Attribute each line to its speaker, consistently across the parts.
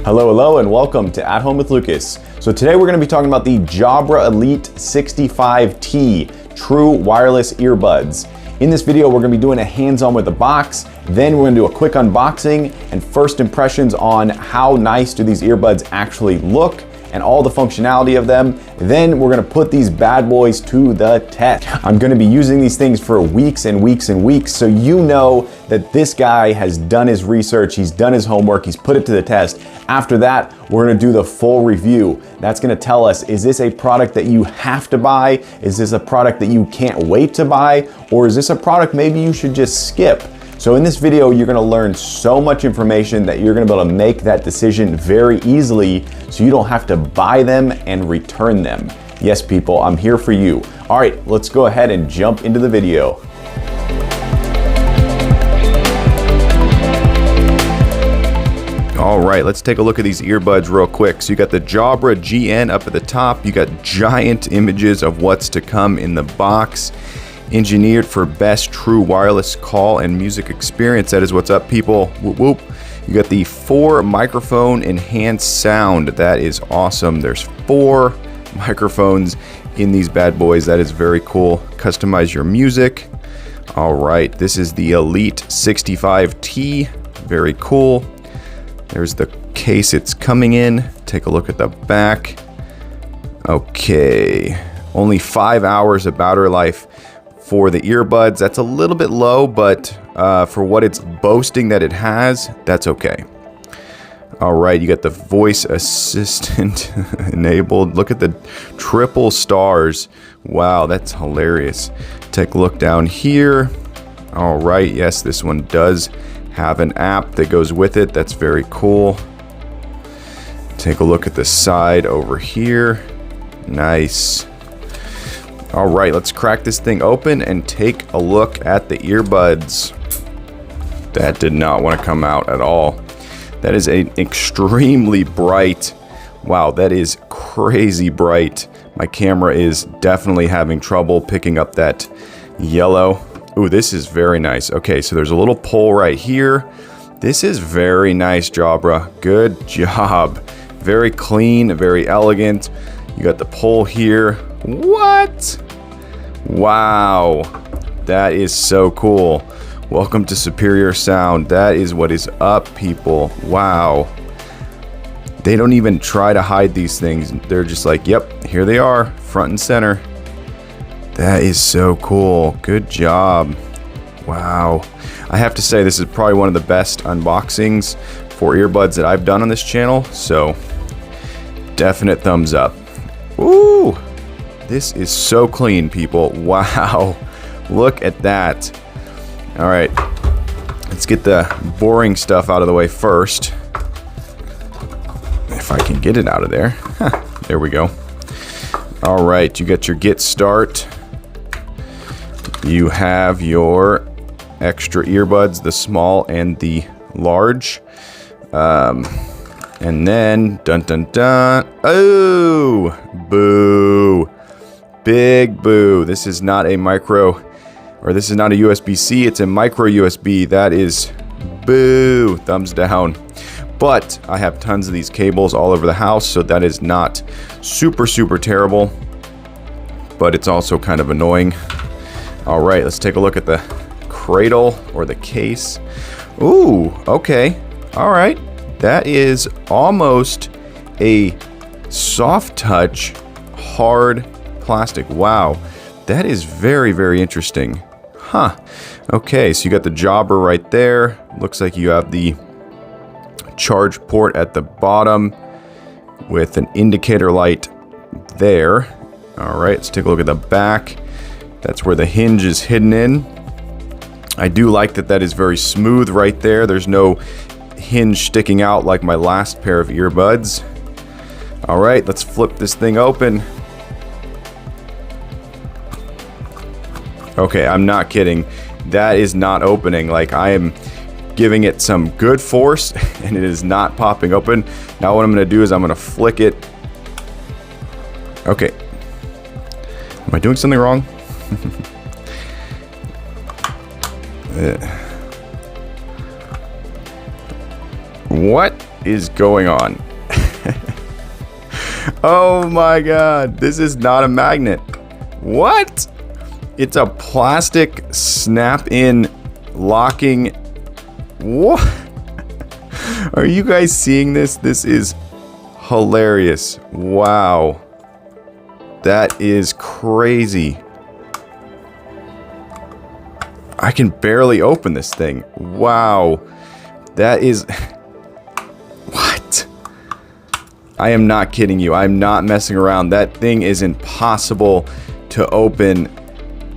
Speaker 1: Hello, and welcome to At Home with Lucas. So today we're going to be talking about the Jabra Elite 65T True Wireless Earbuds. In this video, we're going to be doing a hands-on with the box, then we're going to do a quick unboxing and first impressions on how nice do these earbuds actually look and all the functionality of them. Then we're gonna put these bad boys to the test. I'm gonna be using these things for weeks and weeks and weeks, so you know that this guy has done his research, he's done his homework, he's put it to the test. After that, we're gonna do the full review. That's gonna tell us, is this a product that you have to buy? Is this a product that you can't wait to buy? Or is this a product maybe you should just skip? So in this video, you're gonna learn so much information that you're gonna be able to make that decision very easily so you don't have to buy them and return them. Yes, people, I'm here for you. All right, let's go ahead and jump into the video. All right, let's take a look at these earbuds real quick. So you got the Jabra GN up at the top. You got giant images of what's to come in the box. Engineered for best true wireless call and music experience. That is what's up, people. Whoop whoop. You got the 4 microphone enhanced sound. That is awesome. There's 4 microphones in these bad boys. That is very cool. Customize your music. All right, this is the Elite 65T. Very cool. There's the case it's coming in. Take a look at the back. Okay, only 5 hours of battery life for the earbuds. That's a little bit low, but for what it's boasting that it has, that's okay. All right, you got the voice assistant enabled. Look at the triple stars. Wow, that's hilarious. Take a look down here. All right, yes, this one does have an app that goes with it. That's very cool. Take a look at the side over here. Nice. All right, let's crack this thing open and take a look at the earbuds. That did not want to come out at all. That is an extremely bright. Wow, that is crazy bright. My camera is definitely having trouble picking up that yellow. Ooh, this is very nice. Okay, so there's a little pole right here. This is very nice, Jabra. Good job. Very clean, very elegant. You got the pole here. What? Wow, that is so cool. Welcome to Superior Sound. That is what is up, people. Wow. They don't even try to hide these things. They're just like, yep, here they are, front and center. That is so cool. Good job. Wow. I have to say, this is probably one of the best unboxings for earbuds that I've done on this channel, so definite thumbs up. Ooh. This is so clean, people. Wow. Look at that. All right. Let's get the boring stuff out of the way first. If I can get it out of there. There we go. All right. You got your get start. You have your extra earbuds, the small and the large. And then, dun dun dun. Oh, boo. Big boo. This is not a micro, or this is not a USB-C, it's a micro USB. That is boo. Thumbs down. But I have tons of these cables all over the house, so that is not super, super terrible. But it's also kind of annoying. All right, let's take a look at the cradle or the case. Ooh, okay. All right. That is almost a soft touch, hard plastic. Wow, that is very, very interesting. Huh. Okay, so you got the Jabra right there. Looks like you have the charge port at the bottom with an indicator light there. All right, let's take a look at the back. That's where the hinge is hidden in. I do like that that is very smooth right there. There's no hinge sticking out like my last pair of earbuds. All right, let's flip this thing open. Okay, I'm not kidding. That is not opening. Like, I am giving it some good force and it is not popping open. Now what I'm gonna do is I'm gonna flick it. Okay. Am I doing something wrong? What? is going on? Oh my god, this is not a magnet. What? It's a plastic snap-in locking. What? Are you guys seeing this? This is hilarious. Wow. That is crazy. I can barely open this thing. Wow. That is... What? I am not kidding you. I'm not messing around. That thing is impossible to open,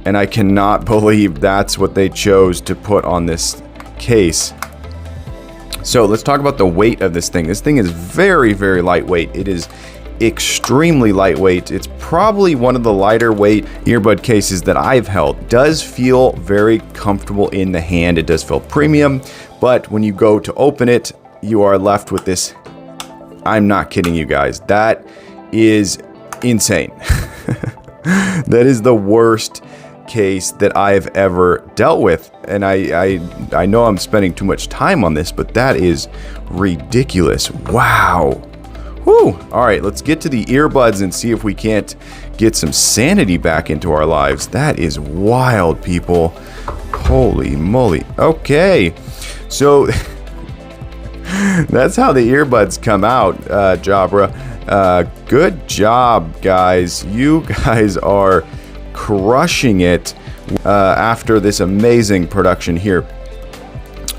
Speaker 1: and I cannot believe that's what they chose to put on this case. So let's talk about the weight of this thing. This thing is very, very lightweight. It is extremely lightweight. It's probably one of the lighter weight earbud cases that I've held. Does feel very comfortable in the hand. It does feel premium, but when you go to open it, you are left with this. I'm not kidding you guys. That is insane. That is the worst case that I've ever dealt with, and I know I'm spending too much time on this, but that is ridiculous. Wow. Whew. All right, let's get to the earbuds and see if we can't get some sanity back into our lives. That is wild, people. Holy moly. Okay, so that's how the earbuds come out, Jabra. Good job, guys. You guys are crushing it after this amazing production here.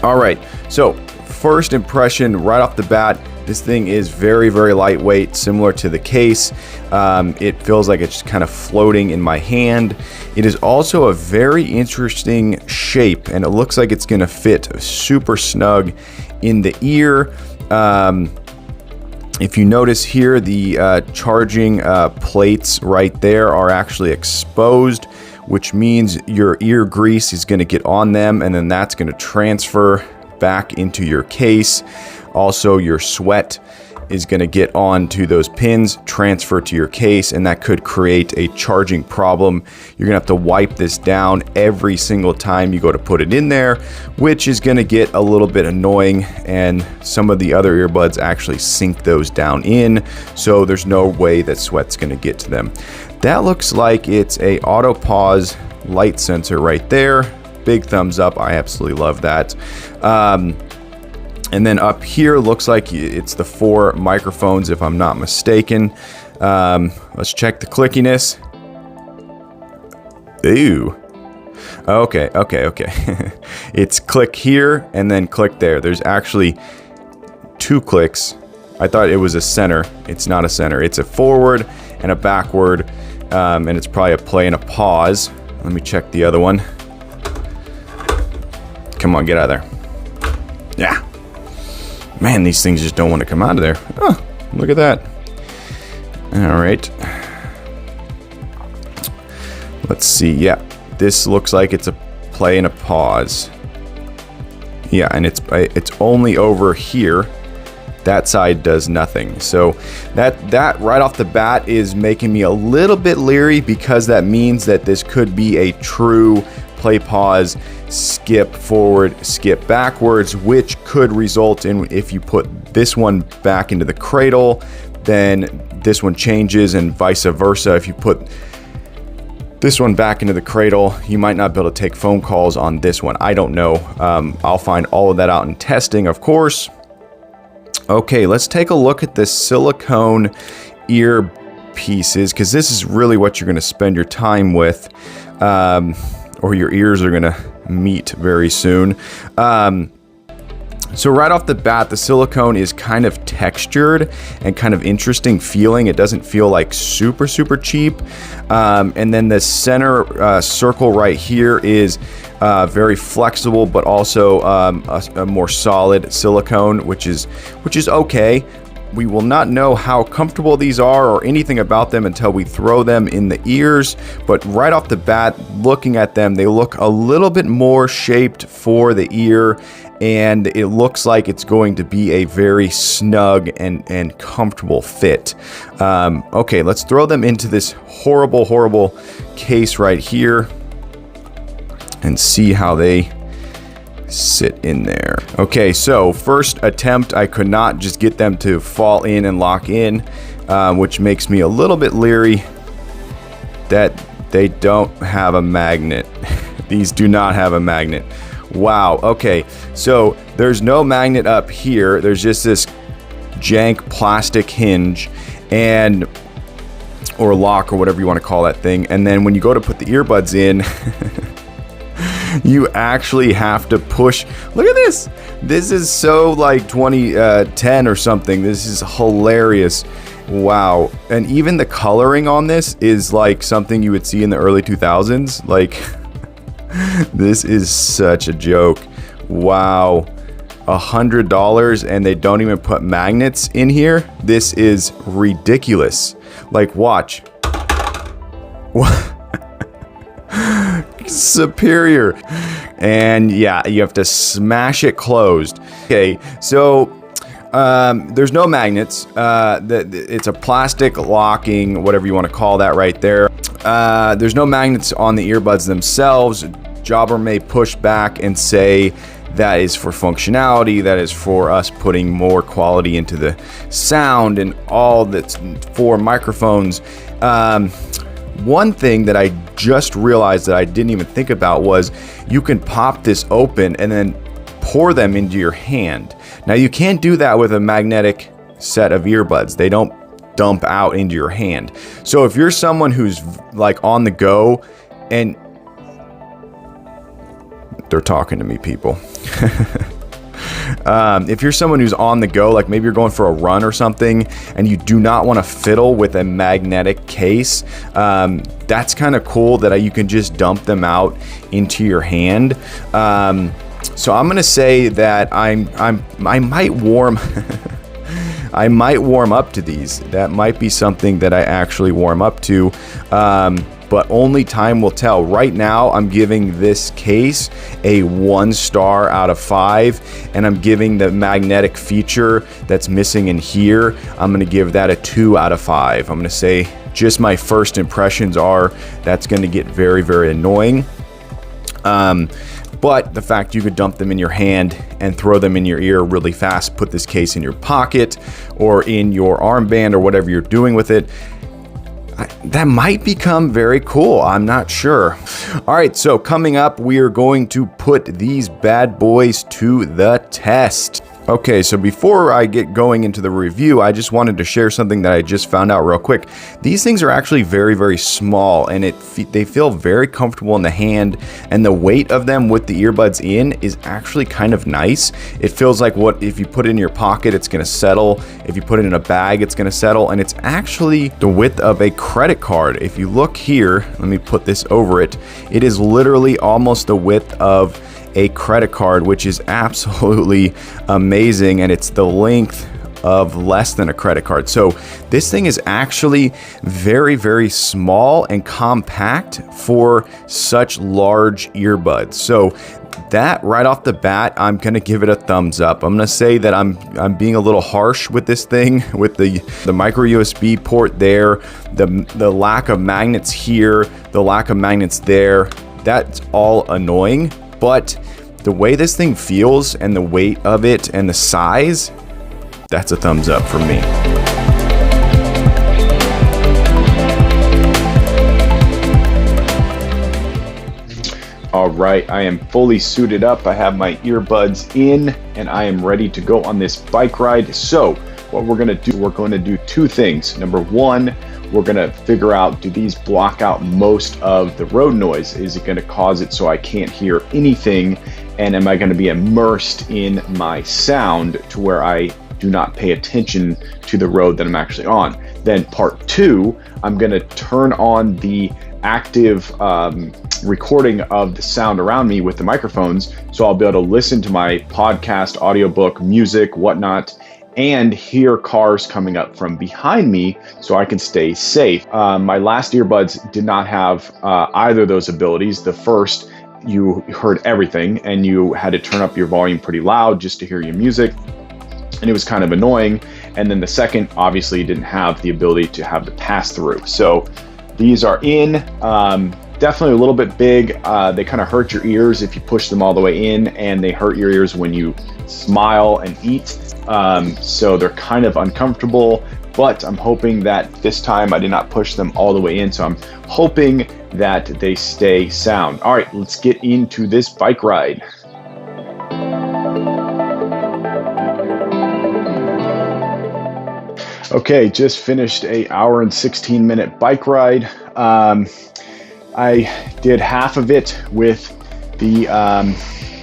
Speaker 1: All right, so first impression right off the bat, this thing is very, very lightweight, similar to the case. It feels like it's just kind of floating in my hand. It is also a very interesting shape, and it looks like it's going to fit super snug in the ear. If you notice here, the charging plates right there are actually exposed, which means your ear grease is going to get on them, and then that's going to transfer back into your case. Also, your sweat is going to get onto those pins, transfer to your case, and that could create a charging problem. You're going to have to wipe this down every single time you go to put it in there, which is going to get a little bit annoying, and some of the other earbuds actually sink those down in, so there's no way that sweat's going to get to them. That looks like it's a auto pause light sensor right there. Big thumbs up. I absolutely love that. And then up here looks like it's the 4 microphones, if I'm not mistaken. Let's check the clickiness. Ooh. Okay. It's click here and then click there. There's actually 2 clicks. I thought it was a center. It's not a center. It's a forward and a backward, and it's probably a play and a pause. Let me check the other one. Come on, get out of there. Yeah. Man, these things just don't want to come out of there. Oh, look at that. All right. Let's see. Yeah, this looks like it's a play and a pause. Yeah, and it's only over here. That side does nothing. So that right off the bat is making me a little bit leery, because that means that this could be a true play, pause, skip forward, skip backwards, which could result in, if you put this one back into the cradle, then this one changes, and vice versa. If you put this one back into the cradle, you might not be able to take phone calls on this one. I don't know. I'll find all of that out in testing, of course. Okay, let's take a look at this silicone ear pieces, because this is really what you're going to spend your time with. Or your ears are gonna meet very soon. So right off the bat, the silicone is kind of textured and kind of interesting feeling. It doesn't feel like super cheap. And then the center circle right here is very flexible, but also a more solid silicone, which is okay. We will not know how comfortable these are or anything about them until we throw them in the ears, but right off the bat, looking at them, they look a little bit more shaped for the ear, and it looks like it's going to be a very snug and comfortable fit. Okay, let's throw them into this horrible case right here and see how they sit in there. Okay, so first attempt, I could not just get them to fall in and lock in, which makes me a little bit leery that they don't have a magnet. These do not have a magnet. Wow, okay, so there's no magnet up here. There's just this jank plastic hinge or lock, or whatever you want to call that thing. And then when you go to put the earbuds in, you actually have to push. Look at this. This is so like 2010 or something. This is hilarious. Wow. And even the coloring on this is like something you would see in the early 2000s. Like, this is such a joke. Wow. $100 and they don't even put magnets in here. This is ridiculous. Like, watch. Superior. And yeah, you have to smash it closed. Okay, so there's no magnets. It's a plastic locking, whatever you want to call that right there. There's no magnets on the earbuds themselves. Jabra may push back and say that is for functionality, that is for us putting more quality into the sound and all that's for microphones. One thing that I just realized that I didn't even think about was you can pop this open and then pour them into your hand. Now you can't do that with a magnetic set of earbuds. They don't dump out into your hand. So if you're someone who's like on the go, and they're talking to me, people. If you're someone who's on the go, like maybe you're going for a run or something, and you do not want to fiddle with a magnetic case, that's kind of cool that you can just dump them out into your hand. So I'm gonna say that I might warm I might warm up to these. That might be something that I actually warm up to. But only time will tell. Right now, I'm giving this case a 1 star out of 5, and I'm giving the magnetic feature that's missing in here, I'm gonna give that a 2 out of 5. I'm gonna say just my first impressions are that's gonna get very, very annoying. But the fact you could dump them in your hand and throw them in your ear really fast, put this case in your pocket or in your armband or whatever you're doing with it, that might become very cool. I'm not sure. All right, so coming up, we are going to put these bad boys to the test. Okay, so before I get going into the review, I just wanted to share something that I just found out real quick. These things are actually very, very small, and they feel very comfortable in the hand, and the weight of them with the earbuds in is actually kind of nice. It feels like if you put it in your pocket, it's gonna settle. If you put it in a bag, it's gonna settle, and it's actually the width of a credit card. If you look here, let me put this over it. It is literally almost the width of a credit card, which is absolutely amazing, and it's the length of less than a credit card. So this thing is actually very, very small and compact for such large earbuds. So that right off the bat, I'm gonna give it a thumbs up. I'm gonna say that I'm being a little harsh with this thing, with the micro USB port there, the lack of magnets here, the lack of magnets there. That's all annoying. But the way this thing feels and the weight of it and the size, that's a thumbs up for me. All right, I am fully suited up. I have my earbuds in and I am ready to go on this bike ride. So what we're going to do 2 things. Number 1, we're going to figure out, do these block out most of the road noise? Is it going to cause it so I can't hear anything? And am I going to be immersed in my sound to where I do not pay attention to the road that I'm actually on? Then part 2, I'm going to turn on the active recording of the sound around me with the microphones, so I'll be able to listen to my podcast, audiobook, music, whatnot, and hear cars coming up from behind me so I can stay safe. My last earbuds did not have either of those abilities. The first, you heard everything and you had to turn up your volume pretty loud just to hear your music, and it was kind of annoying. And then the second, obviously, didn't have the ability to have the pass through. So these are in.
Speaker 2: definitely a little bit big. They kind of hurt your ears if you push them all the way in, and they hurt your ears when you smile and eat. So they're kind of uncomfortable, but I'm hoping that this time I did not push them all the way in. So I'm hoping that they stay sound. All right, let's get into this bike ride. Okay, just finished a hour and 16-minute bike ride. I did half of it with the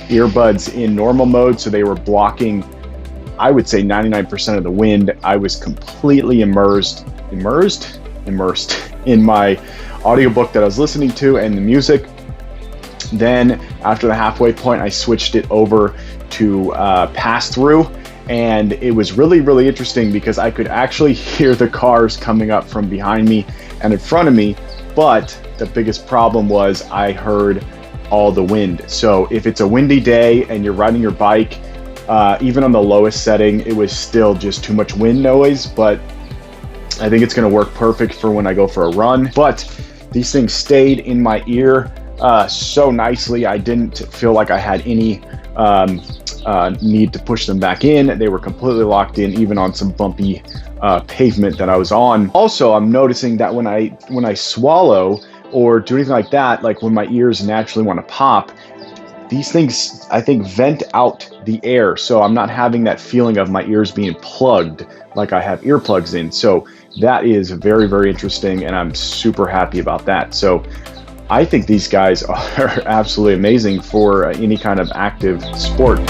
Speaker 2: earbuds in normal mode, so they were blocking, I would say, 99% of the wind. I was completely immersed in my audiobook that I was listening to and the music. Then after the halfway point, I switched it over to pass-through, and it was really, really interesting because I could actually hear the cars coming up from behind me and in front of me, but the biggest problem was I heard all the wind. So if it's a windy day and you're riding your bike, even on the lowest setting, it was still just too much wind noise, but I think it's gonna work perfect for when I go for a run. But these things stayed in my ear so nicely. I didn't feel like I had any need to push them back in. They were completely locked in, even on some bumpy pavement that I was on. Also, I'm noticing that when I swallow or do anything like that, like when my ears naturally want to pop, these things, I think, vent out the air. So I'm not having that feeling of my ears being plugged like I have earplugs in. So that is very, very interesting, and I'm super happy about that. So I think these guys are absolutely amazing for any kind of active sport.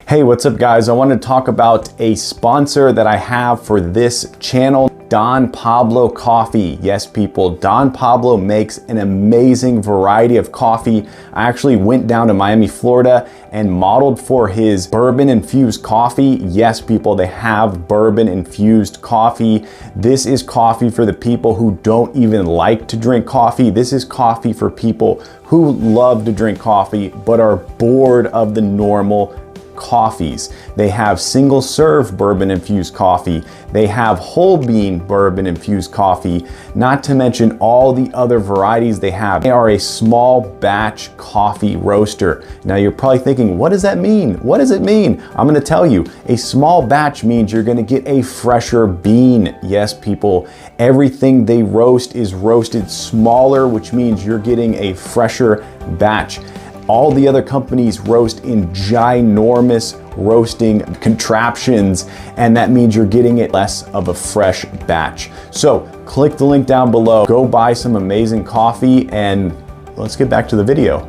Speaker 3: Hey, what's up guys? I want to talk about a sponsor that I have for this channel, Don Pablo Coffee. Yes, people, Don Pablo makes an amazing variety of coffee. I actually went down to Miami, Florida and modeled for his bourbon infused coffee. Yes, people, they have bourbon infused coffee. This is coffee for the people who don't even like to drink coffee. This is coffee for people who love to drink coffee but are bored of the normal coffees. They have single serve bourbon infused coffee. They have whole bean bourbon infused coffee, not to mention all the other varieties they have. They are a small batch coffee roaster. Now you're probably thinking, what does that mean? What does it mean? I'm going to tell you. A small batch means you're going to get a fresher bean. Yes, people, everything they roast is roasted smaller, which means you're getting a fresher batch. All the other companies roast in ginormous roasting contraptions, and that means you're getting it less of a fresh batch. So click the link down below, go buy some amazing coffee, and let's get back to the video.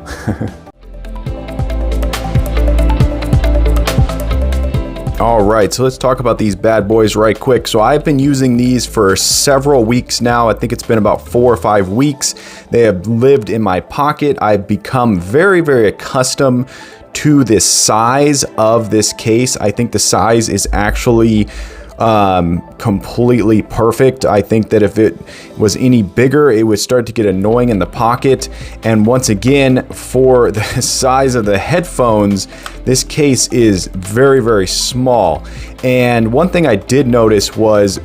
Speaker 1: All right, so let's talk about these bad boys right quick. So I've been using these for several weeks now. I think it's been about 4 or 5 weeks. They have lived in my pocket. I've become very, very accustomed to the size of this case. I think the size is actually completely perfect. I think that if it was any bigger, it would start to get annoying in the pocket. And once again, for the size of the headphones, this case is very, very small. And one thing I did notice was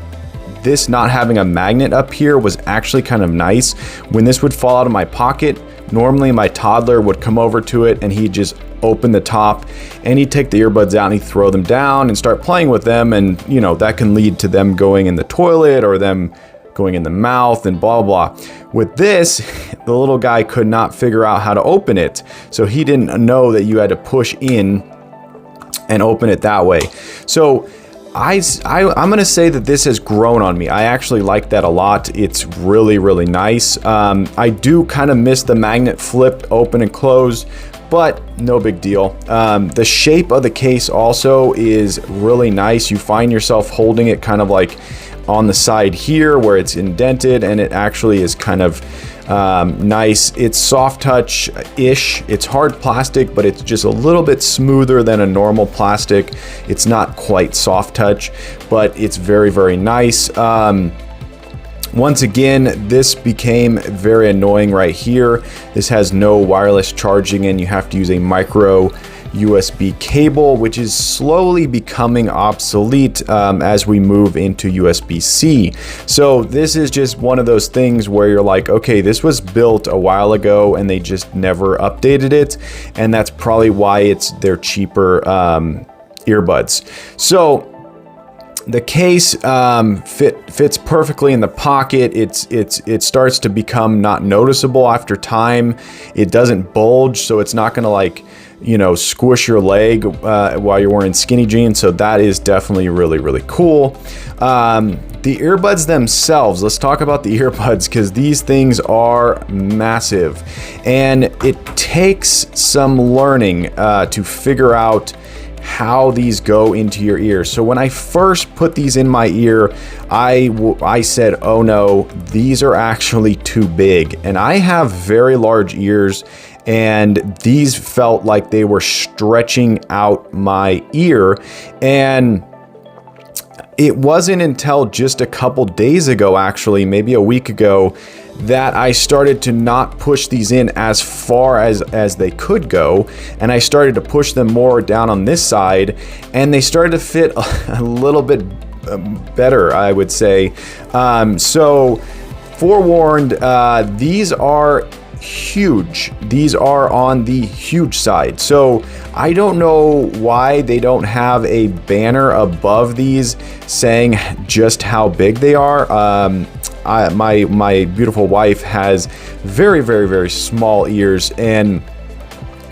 Speaker 1: this not having a magnet up here was actually kind of nice. When this would fall out of my pocket, normally my toddler would come over to it and he'd just open the top and he'd take the earbuds out and he'd throw them down and start playing with them, and you know, that can lead to them going in the toilet or them going in the mouth and blah blah. With this, the little guy could not figure out how to open it, so he didn't know that you had to push in and open it that way. So I'm gonna say that this has grown on me. I actually like that a lot. It's really, really nice. I do kind of miss the magnet flip open and close, but no big deal. The shape of the case also is really nice. You find yourself holding it kind of like on the side here where it's indented, and it actually is kind of nice. It's soft touch-ish. It's hard plastic, but it's just a little bit smoother than a normal plastic. It's not quite soft touch, but it's very, very nice. Once again, this became very annoying right here. This has no wireless charging, and you have to use a micro USB cable, which is slowly becoming obsolete as we move into USB-C. So this is just one of those things where you're like, okay, this was built a while ago and they just never updated it, and that's probably why they're cheaper earbuds. So the case fits perfectly in the pocket. It starts to become not noticeable after time. It doesn't bulge, so it's not gonna like, squish your leg while you're wearing skinny jeans. So that is definitely really cool. The earbuds themselves, let's talk about the earbuds, because these things are massive, and it takes some learning to figure out how these go into your ear. So when I first put these in my ear, I said, oh no, these are actually too big. And I have very large ears, and these felt like they were stretching out my ear. And it wasn't until just a couple days ago, actually, maybe a week ago, that I started to not push these in as far as they could go, and I started to push them more down on this side, and they started to fit a little bit better, I would say. So forewarned, these are huge. These are on the huge side. So I don't know why they don't have a banner above these saying just how big they are. My beautiful wife has very small ears, and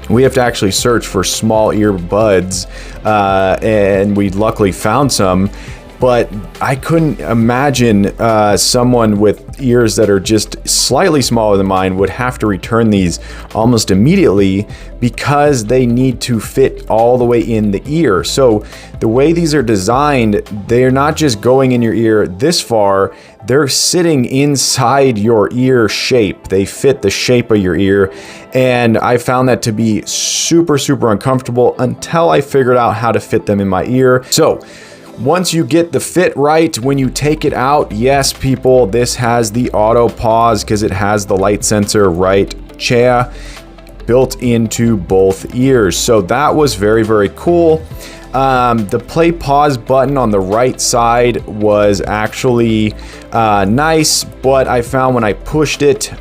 Speaker 1: we have to actually search for small earbuds, and we luckily found some. But I couldn't imagine someone with ears that are just slightly smaller than mine would have to return these almost immediately, because they need to fit all the way in the ear. So the way these are designed, they're not just going in your ear this far, they're sitting inside your ear shape. They fit the shape of your ear. And I found that to be super uncomfortable until I figured out how to fit them in my ear. So once you get the fit right, when you take it out, yes, people, this has the auto pause because it has the light sensor right chair built into both ears. So that was very cool. The play pause button on the right side was actually nice, but I found when I pushed it,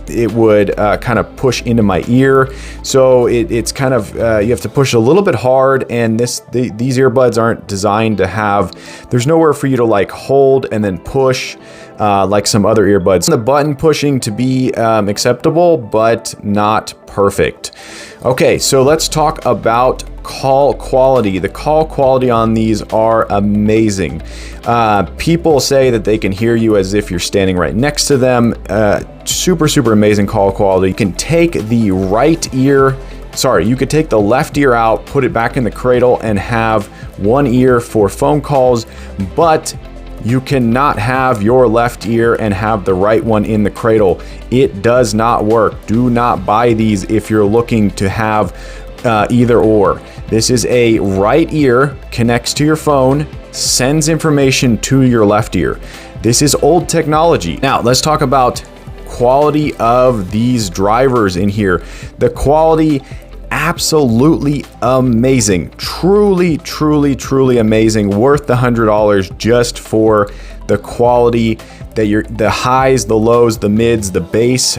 Speaker 1: it would kind of push into my ear. So it's kind of, you have to push a little bit hard, and these earbuds aren't designed to have, there's nowhere for you to like hold and then push like some other earbuds. The button pushing to be acceptable, but not perfect. Okay, so let's talk about call quality. The call quality on these are amazing. People say that they can hear you as if you're standing right next to them. Super amazing call quality. You can take the right ear, you could take the left ear out, put it back in the cradle, and have one ear for phone calls, but you cannot have your left ear and have the right one in the cradle. It does not work. Do not buy these if you're looking to have either or. This is a right ear, connects to your phone, sends information to your left ear. This is old technology. Now let's talk about quality of these drivers in here. The quality, absolutely amazing. Truly amazing. Worth the $100 just for the quality, that the highs, the lows, the mids, the bass.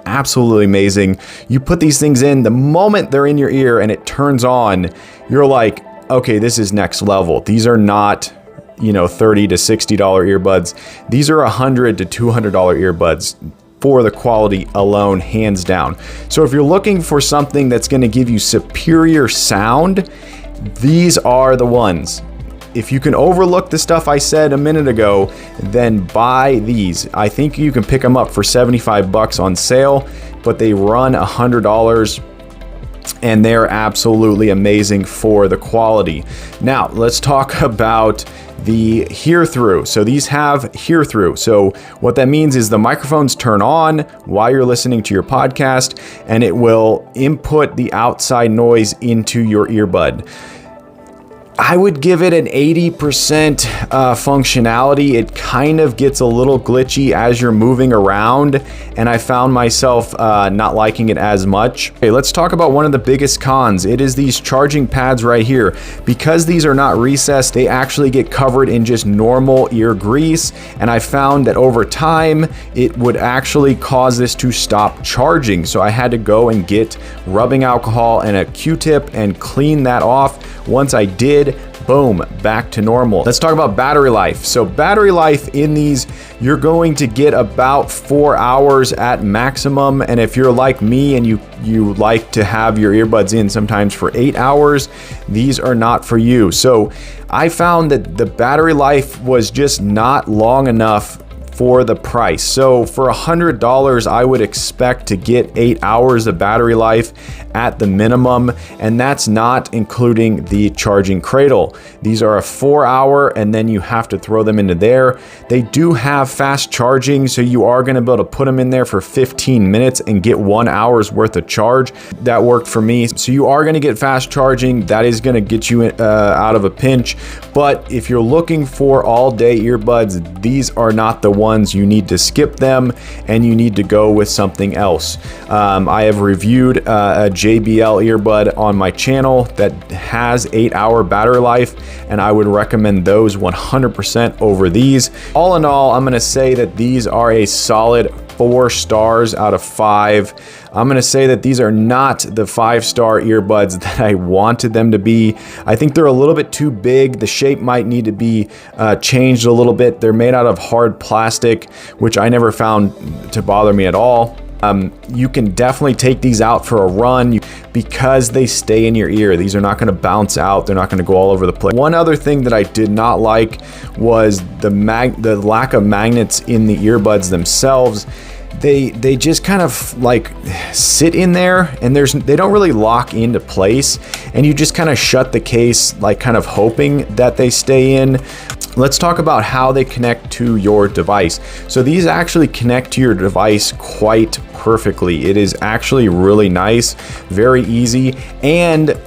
Speaker 1: Absolutely amazing. You put these things in, the moment they're in your ear and it turns on, you're like, okay, this is next level. These are not, $30 to $60 earbuds. These are $100 to $200 earbuds for the quality alone, hands down. So if you're looking for something that's going to give you superior sound, these are the ones. If you can overlook the stuff I said a minute ago, then buy these. I think you can pick them up for $75 on sale, but they run $100, and they're absolutely amazing for the quality. Now, let's talk about the hear through. So these have hear through. So what that means is the microphones turn on while you're listening to your podcast, and it will input the outside noise into your earbud. I would give it an 80% functionality. It kind of gets a little glitchy as you're moving around, and I found myself not liking it as much. Okay, let's talk about one of the biggest cons. It is these charging pads right here. Because these are not recessed, they actually get covered in just normal ear grease, and I found that over time, it would actually cause this to stop charging. So I had to go and get rubbing alcohol and a Q-tip and clean that off. Once I did, boom, back to normal. Let's talk about battery life. So battery life in these, you're going to get about 4 hours at maximum. And if you're like me and you like to have your earbuds in sometimes for 8 hours, these are not for you. So I found that the battery life was just not long enough for the price. So for $100, I would expect to get 8 hours of battery life at the minimum, and that's not including the charging cradle. These are a 4 hour, and then you have to throw them into there. They do have fast charging, so you are gonna be able to put them in there for 15 minutes and get 1 hour's worth of charge. That worked for me. So you are gonna get fast charging. That is gonna get you out of a pinch. But if you're looking for all day earbuds, these are not the ones. You need to skip them, and you need to go with something else. I have reviewed a JBL earbud on my channel that has 8 hour battery life, and I would recommend those 100% over these. All in all, I'm gonna say that these are a solid 4 stars out of 5. I'm gonna say that these are not the 5-star earbuds that I wanted them to be. I think they're a little bit too big. The shape might need to be changed a little bit. They're made out of hard plastic, which I never found to bother me at all. You can definitely take these out for a run because they stay in your ear. These are not going to bounce out. They're not going to go all over the place. One other thing that I did not like was the lack of magnets in the earbuds themselves. They just kind of like sit in there, and they don't really lock into place, and you just kind of shut the case, like kind of hoping that they stay in. Let's talk about how they connect to your device. So these actually connect to your device quite perfectly. It is actually really nice, very easy, and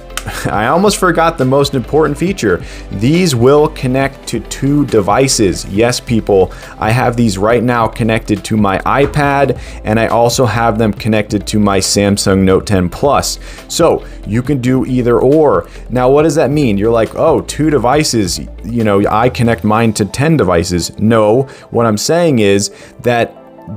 Speaker 1: I almost forgot the most important feature. These will connect to 2 devices. Yes, people, I have these right now connected to my iPad, and I also have them connected to my Samsung Note 10 Plus. So you can do either or. Now, what does that mean? You're like, oh, 2 devices, you know, I connect mine to 10 devices. No, what I'm saying is that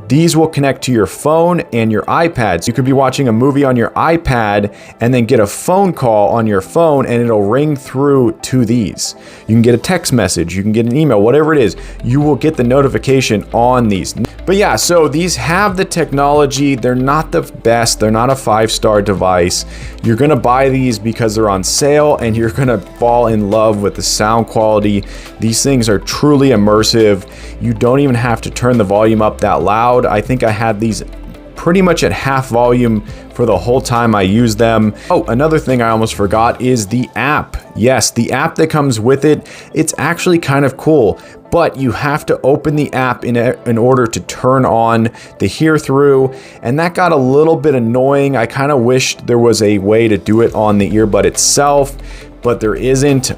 Speaker 1: these will connect to your phone and your iPad. So you could be watching a movie on your iPad and then get a phone call on your phone, and it'll ring through to these. You can get a text message, you can get an email, whatever it is, you will get the notification on these. But yeah, so these have the technology. They're not the best. They're not a 5-star device. You're gonna buy these because they're on sale, and you're gonna fall in love with the sound quality. These things are truly immersive. You don't even have to turn the volume up that loud. I think I had these pretty much at half volume for the whole time I used them. Oh, another thing I almost forgot is the app. Yes, the app that comes with it, it's actually kind of cool, but you have to open the app in order to turn on the hear through, and that got a little bit annoying. I kind of wished there was a way to do it on the earbud itself, but there isn't.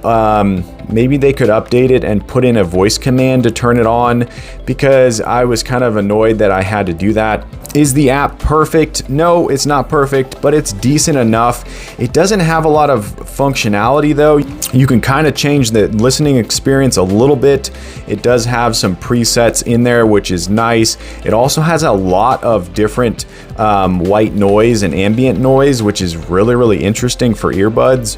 Speaker 1: Maybe they could update it and put in a voice command to turn it on, because I was kind of annoyed that I had to do that. Is the app perfect? No, it's not perfect, but it's decent enough. It doesn't have a lot of functionality though. You can kind of change the listening experience a little bit. It does have some presets in there, which is nice. It also has a lot of different white noise and ambient noise, which is really, really interesting for earbuds.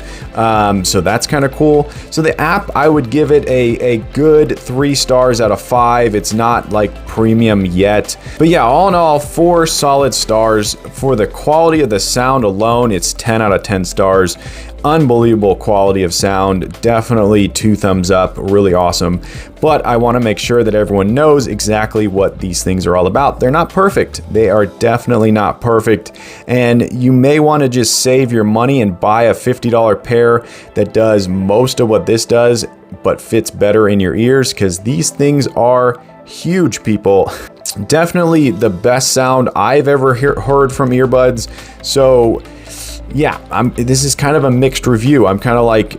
Speaker 1: So that's kind of cool. So the app, I would give it a good 3 stars out of 5. It's not like premium yet, but yeah, all in all, 4 solid stars. For the quality of the sound alone, it's 10 out of 10 stars. Unbelievable quality of sound. Definitely 2 thumbs up. Really awesome. But I want to make sure that everyone knows exactly what these things are all about. They're not perfect. They are definitely not perfect. And you may want to just save your money and buy a $50 pair that does most of what this does, but fits better in your ears, because these things are huge, people. Definitely the best sound I've ever heard from earbuds. So yeah, this is kind of a mixed review. I'm kind of like,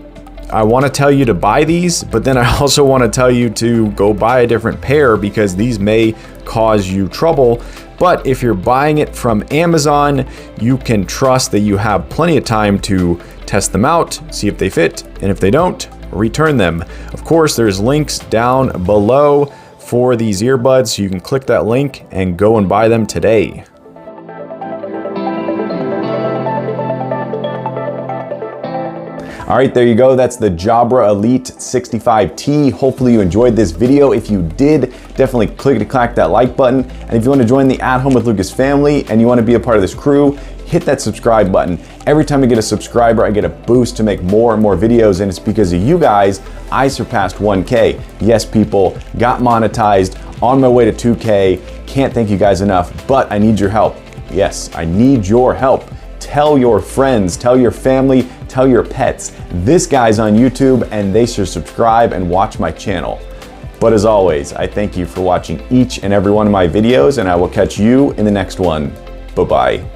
Speaker 1: I want to tell you to buy these, but then I also want to tell you to go buy a different pair because these may cause you trouble. But if you're buying it from Amazon, you can trust that you have plenty of time to test them out, see if they fit, and if they don't, return them. Of course, there's links down below for these earbuds, so you can click that link and go and buy them today.
Speaker 3: All right, there you go. That's the Jabra Elite 65T. Hopefully you enjoyed this video. If you did, definitely click that like button. And if you want to join the At Home with Lucas family and you want to be a part of this crew, hit that subscribe button. Every time I get a subscriber, I get a boost to make more and more videos, and it's because of you guys I surpassed 1K. Yes, people, got monetized, on my way to 2K. Can't thank you guys enough, but I need your help. Yes, I need your help. Tell your friends, tell your family, tell your pets. This guy's on YouTube and they should subscribe and watch my channel. But as always, I thank you for watching each and every one of my videos, and I will catch you in the next one. Bye-bye.